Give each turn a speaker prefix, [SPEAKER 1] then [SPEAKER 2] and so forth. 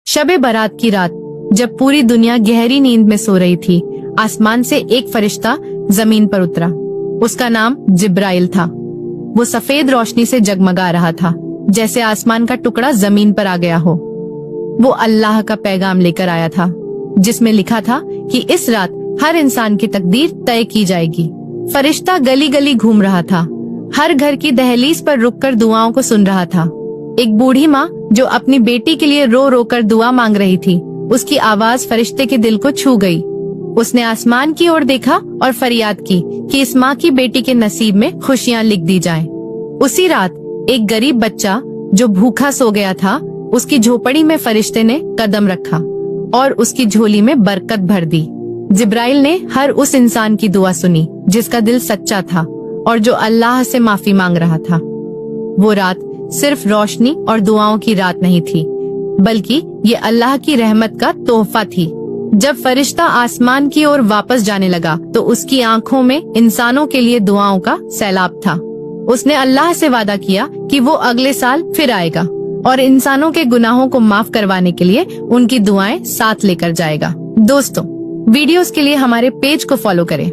[SPEAKER 1] शब बारात की रात, जब पूरी दुनिया गहरी नींद में सो रही थी, आसमान से एक फरिश्ता जमीन पर उतरा। उसका नाम जिब्राइल था। वो सफेद रोशनी से जगमगा रहा था, जैसे आसमान का टुकड़ा जमीन पर आ गया हो। वो अल्लाह का पैगाम लेकर आया था, जिसमें लिखा था कि इस रात हर इंसान की तकदीर तय की जाएगी। फरिश्ता गली गली घूम रहा था, हर घर की दहलीज पर रुककर दुआओं को सुन रहा था। एक बूढ़ी माँ जो अपनी बेटी के लिए रो रो कर दुआ मांग रही थी, उसकी आवाज फरिश्ते के दिल को छू गई। उसने आसमान की ओर देखा और फरियाद की कि इस माँ की बेटी के नसीब में खुशियाँ लिख दी जाएं। उसी रात एक गरीब बच्चा जो भूखा सो गया था, उसकी झोपड़ी में फरिश्ते ने कदम रखा और उसकी झोली में बरकत भर दी। जिब्राइल ने हर उस इंसान की दुआ सुनी जिसका दिल सच्चा था और जो अल्लाह से माफी मांग रहा था। वो रात सिर्फ रोशनी और दुआओं की रात नहीं थी, बल्कि ये अल्लाह की रहमत का तोहफा थी। जब फरिश्ता आसमान की ओर वापस जाने लगा तो उसकी आंखों में इंसानों के लिए दुआओं का सैलाब था। उसने अल्लाह से वादा किया कि वो अगले साल फिर आएगा और इंसानों के गुनाहों को माफ करवाने के लिए उनकी दुआएं साथ लेकर जाएगा। दोस्तों, वीडियोस के लिए हमारे पेज को फॉलो करें।